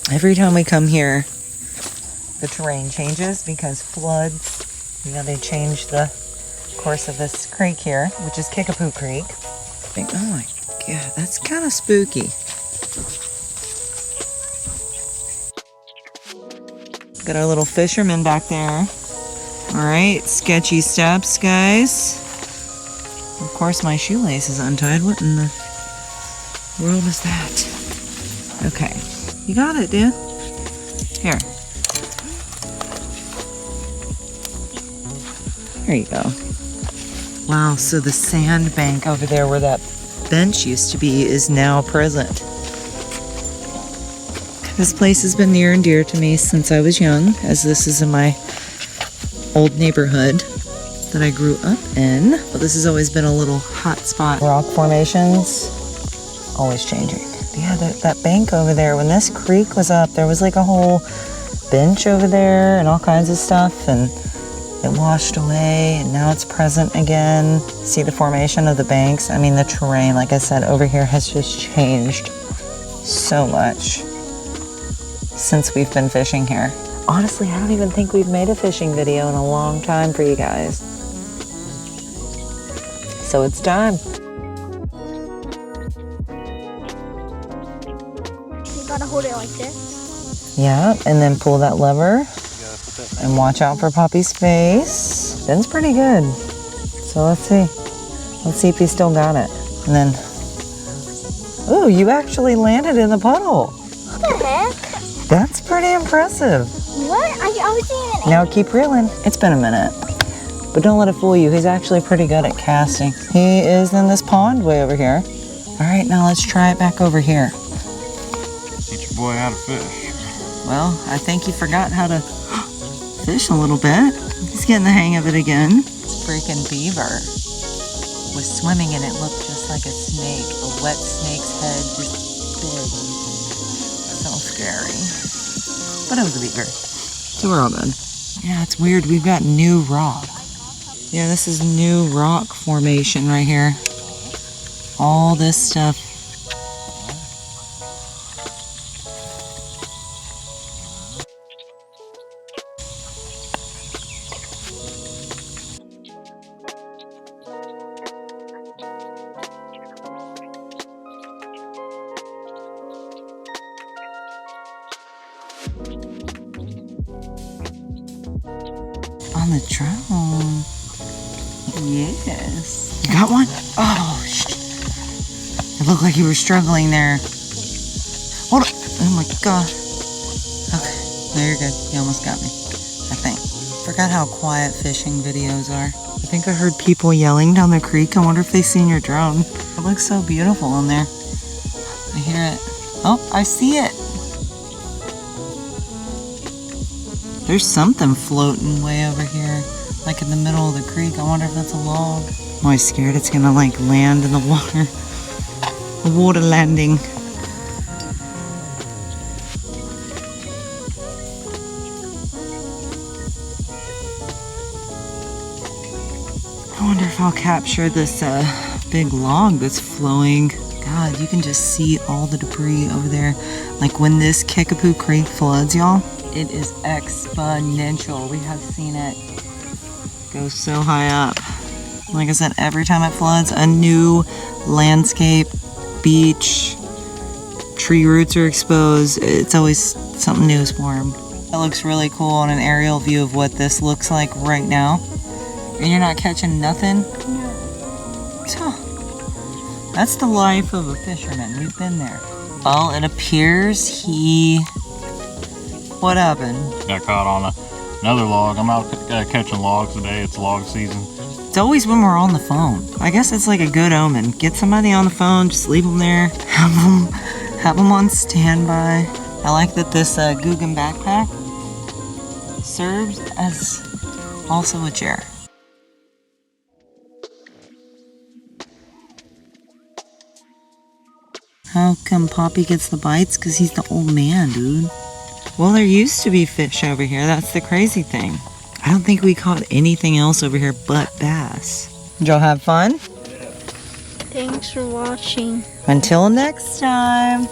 Every time we come here, the terrain changes because floods, you know, they change the course of this creek here, which is Kickapoo Creek. Oh my God, that's kind of spooky. Got our little fisherman back there. All right, sketchy steps, guys. Of course, my shoelace is untied. What in the world is that? Okay, you got it, dude. Here. There you go. Wow, so the sandbank over there where that bench used to be is now present. This place has been near and dear to me since I was young, as this is in my old neighborhood that I grew up in. But this has always been a little hot spot. Rock formations, always changing. Yeah, that bank over there, when this creek was up, there was like a whole bench over there and all kinds of stuff, and it washed away, and now it's present again. See the formation of the banks? I mean, the terrain, like I said, over here has just changed so much since we've been fishing here. Honestly, I don't even think we've made a fishing video in a long time for you guys. So it's time. You gotta hold it like this. Yeah, and then pull that lever. And watch out for Poppy's face. Ben's pretty good. So let's see. Let's see if he still got it. And then, ooh, you actually landed in the puddle. What the heck? That's pretty impressive. What? I was seeing it. Now keep reeling. It's been a minute. But don't let it fool you. He's actually pretty good at casting. He is in this pond way over here. All right, now let's try it back over here. Teach your boy how to fish. Well, I think he forgot how to fish a little bit. He's getting the hang of it again. This freaking beaver was swimming and it looked just like a snake, a wet snake's head, just big. So scary. But it was a beaver. So we're all good. Yeah, it's weird. We've got new rock. Yeah, this is new rock formation right here. All this stuff. On the drone. Yes. You got one? Oh, shit. It looked like you were struggling there. Hold on. Oh my God. Okay. No, you're good. You almost got me, I think. Forgot how quiet fishing videos are. I think I heard people yelling down the creek. I wonder if they seen your drone. It looks so beautiful in there. I hear it. Oh, I see it. There's something floating way over here, like in the middle of the creek. I wonder if that's a log. I'm always scared it's gonna like land in the water. The water landing. I wonder if I'll capture this big log that's flowing. God, you can just see all the debris over there. Like when this Kickapoo Creek floods, y'all, it is exponential. We have seen it go so high up. Like I said, every time it floods, a new landscape, beach, tree roots are exposed. It's always something new is formed. That looks really cool on an aerial view of what this looks like right now. And you're not catching nothing? No. That's the life of a fisherman. We've been there. Well, it appears he... What happened? Got caught on another log. I'm out catching logs today. It's log season. It's always when we're on the phone. I guess it's like a good omen. Get somebody on the phone, just leave them there. Have them on standby. I like that this Guggen backpack serves as also a chair. How come Poppy gets the bites? Because he's the old man, dude. Well, there used to be fish over here. That's the crazy thing. I don't think we caught anything else over here but bass. Did y'all have fun? Thanks for watching. Until next time.